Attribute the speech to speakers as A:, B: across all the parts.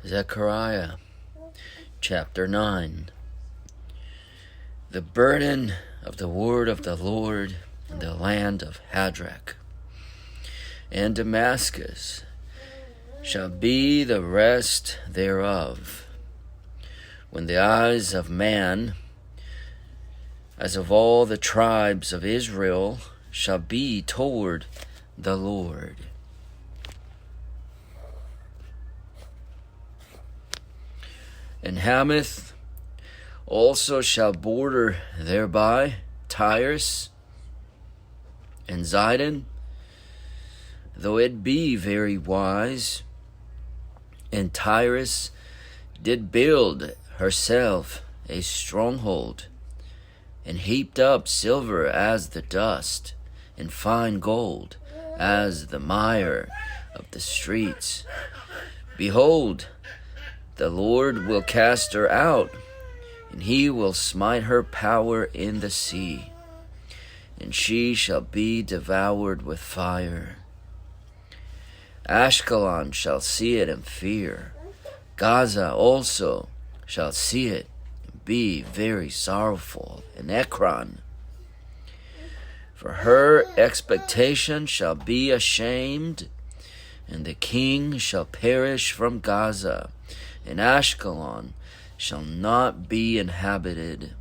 A: Zechariah chapter 9. The burden of the word of the Lord in the land of Hadrach and Damascus shall be the rest thereof, when the eyes of man, as of all the tribes of Israel, shall be toward the Lord. And Hamath also shall border thereby, Tyrus and Zidon, though it be very wise. And Tyrus did build herself a stronghold, and heaped up silver as the dust, and fine gold as the mire of the streets. Behold, the Lord will cast her out, and he will smite her power in the sea, and she shall be devoured with fire. Ashkelon shall see it and fear. Gaza also shall see it and be very sorrowful. And Ekron, for her expectation shall be ashamed, and the king shall perish from Gaza, and Ashkelon shall not be inhabited.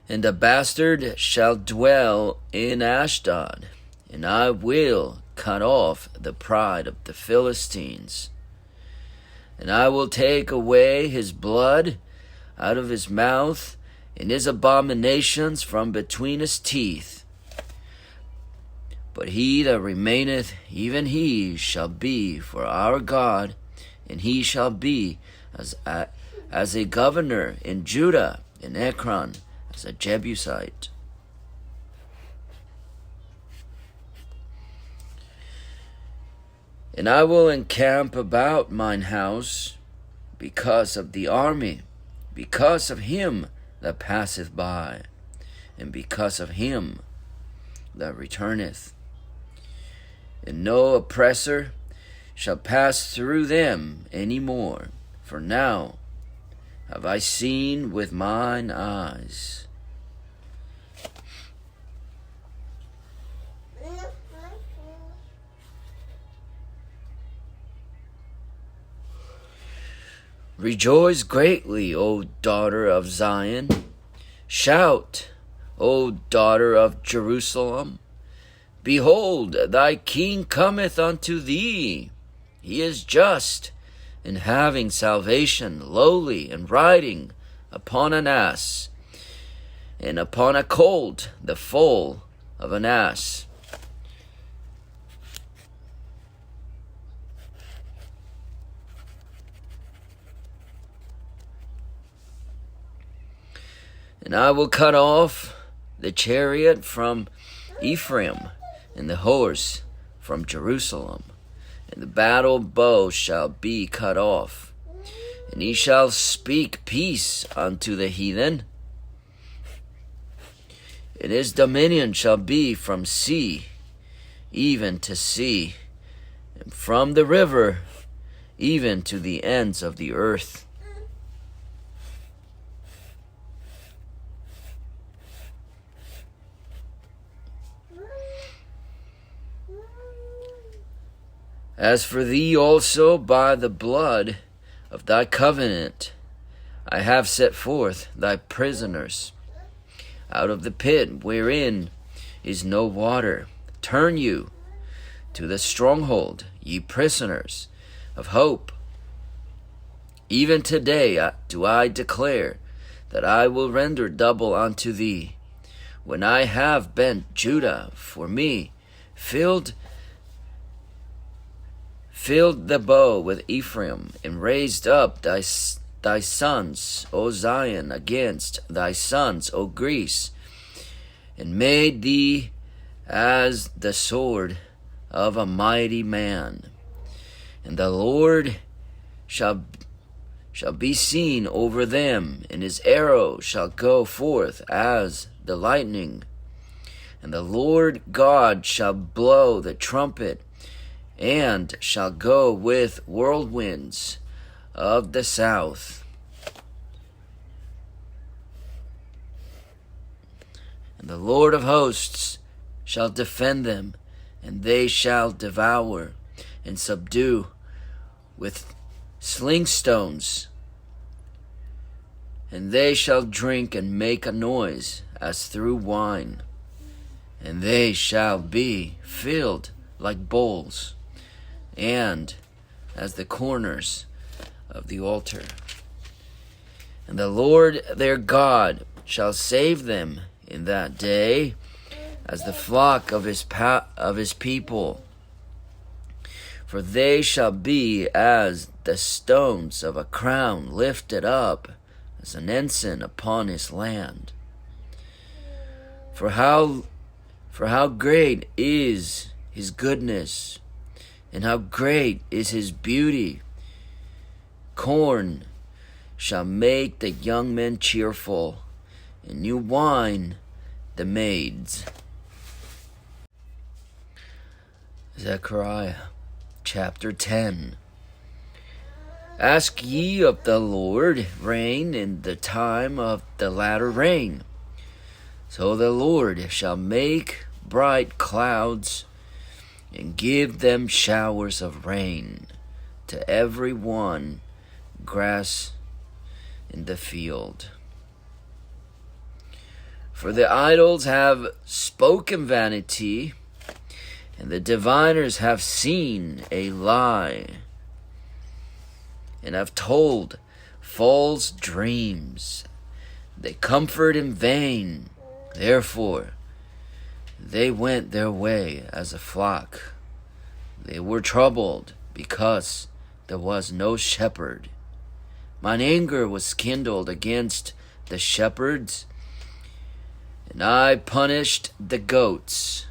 A: And a bastard shall dwell in Ashdod, and I will cut off the pride of the Philistines. And I will take away his blood out of his mouth, and his abominations from between his teeth. But he that remaineth, even he shall be for our God, and he shall be as a governor in Judah, in Ekron, as a Jebusite. And I will encamp about mine house because of the army, because of him that passeth by, and because of him that returneth. And no oppressor shall pass through them any more, for now have I seen with mine eyes. Rejoice greatly, O daughter of Zion. Shout, O daughter of Jerusalem. Behold, thy king cometh unto thee. He is just, and having salvation, lowly, and riding upon an ass, and upon a colt, the foal of an ass. And I will cut off the chariot from Ephraim, and the horse from Jerusalem. And the battle bow shall be cut off, and he shall speak peace unto the heathen. And his dominion shall be from sea even to sea, and from the river even to the ends of the earth. As for thee also, by the blood of thy covenant, I have set forth thy prisoners out of the pit wherein is no water. Turn you to the stronghold, ye prisoners of hope. Even today do I declare that I will render double unto thee, when I have bent Judah for me, filled the bow with Ephraim, and raised up thy sons, O Zion, against thy sons, O Greece, and made thee as the sword of a mighty man. And the Lord shall be seen over them, and his arrow shall go forth as the lightning. And the Lord God shall blow the trumpet, and shall go with whirlwinds of the south. And the Lord of hosts shall defend them, and they shall devour and subdue with sling stones. And they shall drink and make a noise as through wine, and they shall be filled like bowls, and as the corners of the altar. And the Lord their God shall save them in that day as the flock of his people. For they shall be as the stones of a crown lifted up as an ensign upon his land. For how great is his goodness, and how great is his beauty. Corn shall make the young men cheerful, and new wine the maids. Zechariah chapter 10. Ask ye of the Lord rain in the time of the latter rain. So the Lord shall make bright clouds, and give them showers of rain to every one grass in the field. For the idols have spoken vanity, and the diviners have seen a lie, and have told false dreams. They comfort in vain. Therefore they went their way as a flock. They were troubled because there was no shepherd. Mine anger was kindled against the shepherds, and I punished the goats.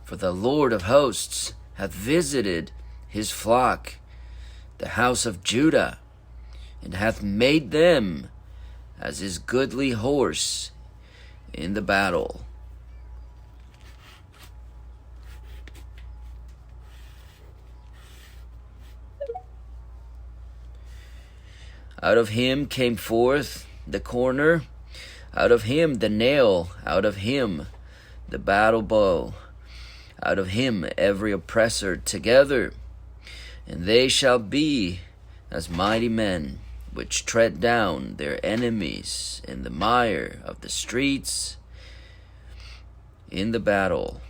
A: For the Lord of hosts hath visited his flock, the house of Judah, and hath made them as his goodly horse in the battle. Out of him came forth the corner, out of him the nail, out of him the battle bow, out of him every oppressor together. And they shall be as mighty men, which tread down their enemies in the mire of the streets in the battle.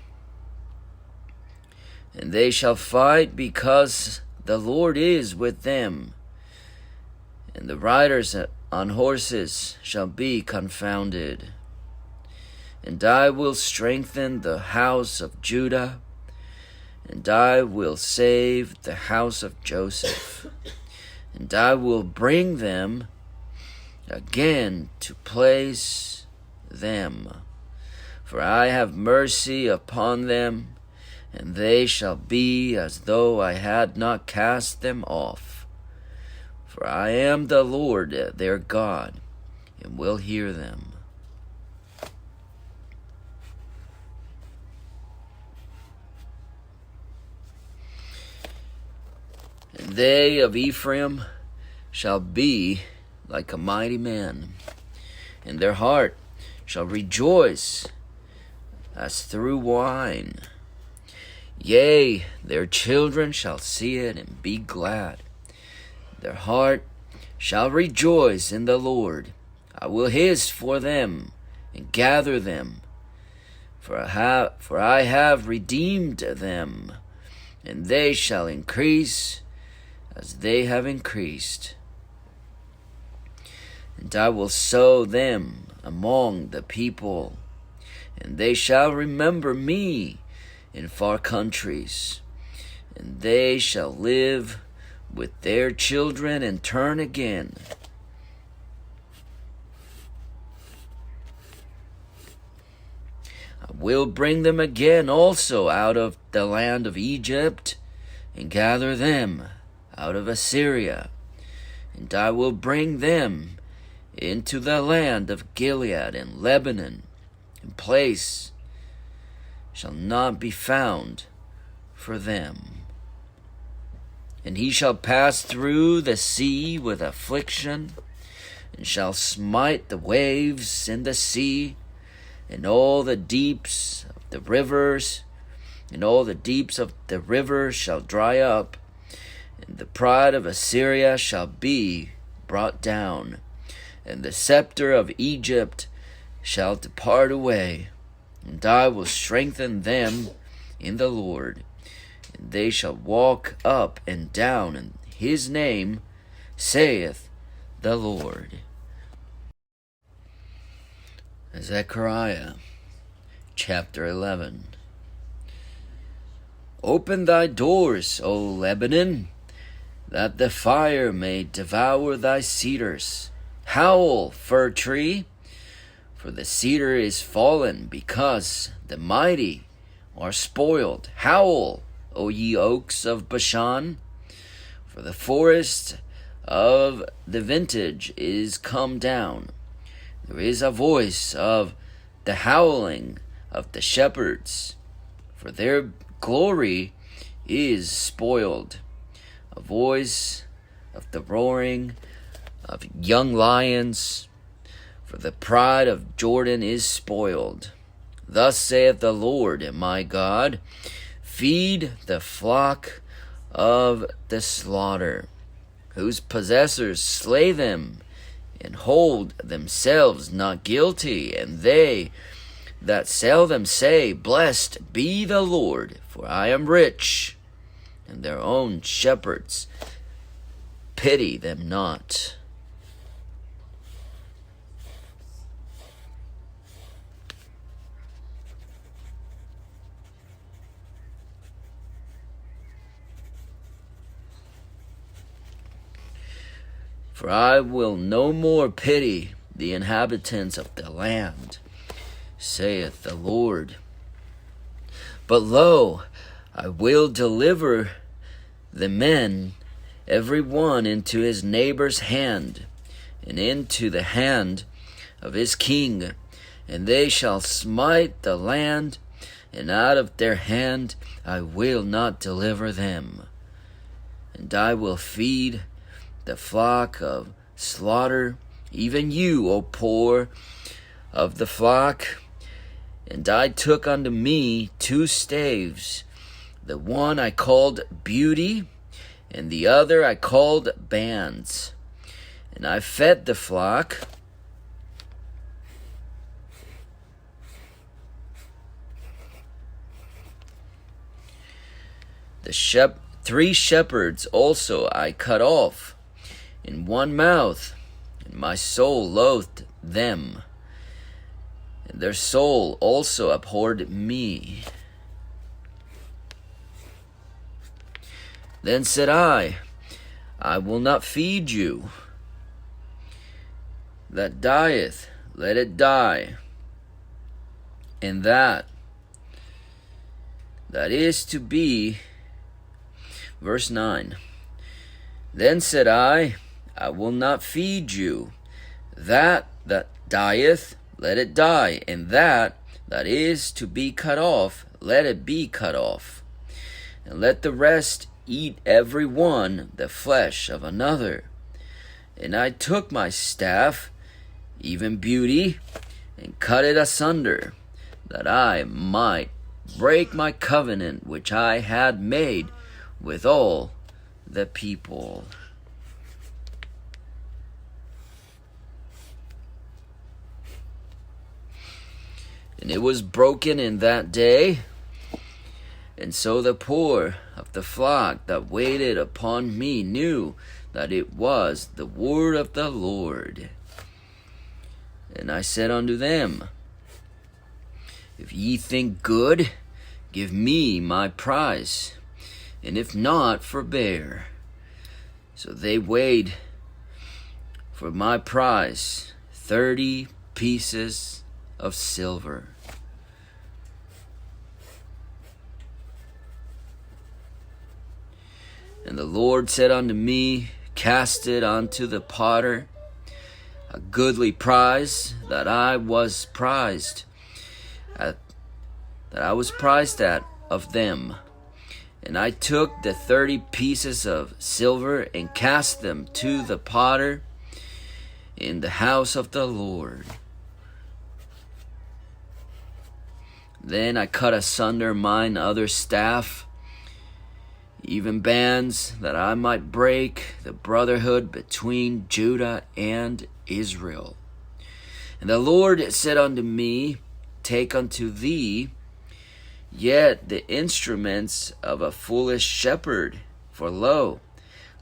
A: And they shall fight because the Lord is with them, and the riders on horses shall be confounded. And I will strengthen the house of Judah, and I will save the house of Joseph, and I will bring them again to place them. For I have mercy upon them, and they shall be as though I had not cast them off. For I am the Lord their God, and will hear them. And they of Ephraim shall be like a mighty man, and their heart shall rejoice as through wine. Yea, their children shall see it and be glad. Their heart shall rejoice in the Lord. I will hiss for them and gather them, for I have redeemed them, and they shall increase as they have increased. And I will sow them among the people, and they shall remember me in far countries, and they shall live with their children and turn again. I will bring them again also out of the land of Egypt, and gather them out of Assyria, and I will bring them into the land of Gilead and Lebanon, and place shall not be found for them. And he shall pass through the sea with affliction, and shall smite the waves in the sea, and all the deeps of the rivers, and all the deeps of the rivers shall dry up, and the pride of Assyria shall be brought down, and the scepter of Egypt shall depart away, and I will strengthen them in the Lord, and they shall walk up and down in his name, saith the Lord. Zechariah chapter 11. Open thy doors, O Lebanon, that the fire may devour thy cedars. Howl, fir tree, for the cedar is fallen, because the mighty are spoiled. Howl, O ye oaks of Bashan, for the forest of the vintage is come down. There is a voice of the howling of the shepherds, for their glory is spoiled. A voice of the roaring of young lions, for the pride of Jordan is spoiled. Thus saith the Lord my God, feed the flock of the slaughter, whose possessors slay them, and hold themselves not guilty, and they that sell them say, Blessed be the Lord, for I am rich, and their own shepherds pity them not. For I will no more pity the inhabitants of the land, saith the Lord. But lo, I will deliver the men, every one into his neighbor's hand, and into the hand of his king, and they shall smite the land, and out of their hand I will not deliver them. And I will feed the flock of slaughter, even you, O poor of the flock. And I took unto me 2 staves, the one I called Beauty, and the other I called Bands. And I fed the flock, the 3 shepherds also I cut off in one mouth, and my soul loathed them, and their soul also abhorred me. Then said I will not feed you. That dieth, let it die, and that is to be. Verse 9. Then said I will not feed you. That dieth, let it die, and that is to be cut off, let it be cut off. And let the rest eat every one the flesh of another. And I took my staff, even Beauty, and cut it asunder, that I might break my covenant which I had made with all the people. And it was broken in that day, and so the poor of the flock that waited upon me knew that it was the word of the Lord. And I said unto them, If ye think good, give me my price, and if not, forbear. So they weighed for my price 30 pieces of silver. And the Lord said unto me, Cast it unto the potter, a goodly prize that I was prized at of them. And I took the 30 pieces of silver and cast them to the potter in the house of the Lord. Then I cut asunder mine other staff, even bands, that I might break the brotherhood between Judah and Israel. And the Lord said unto me, Take unto thee yet the instruments of a foolish shepherd, for lo,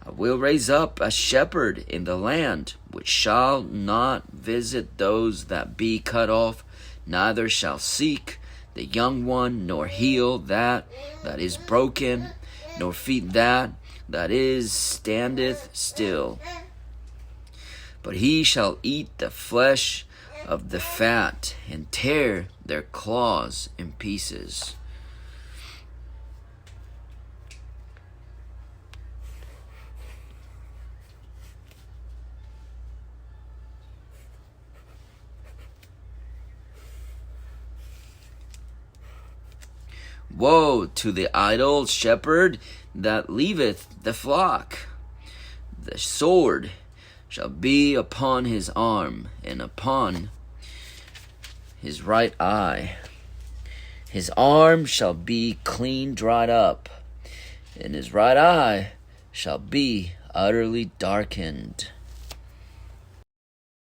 A: I will raise up a shepherd in the land, which shall not visit those that be cut off, neither shall seek the young one, nor heal that is broken, nor feed that is standeth still. But he shall eat the flesh of the fat, and tear their claws in pieces. Woe to the idle shepherd that leaveth the flock! The sword shall be upon his arm, and upon his right eye. His arm shall be clean dried up, and his right eye shall be utterly darkened.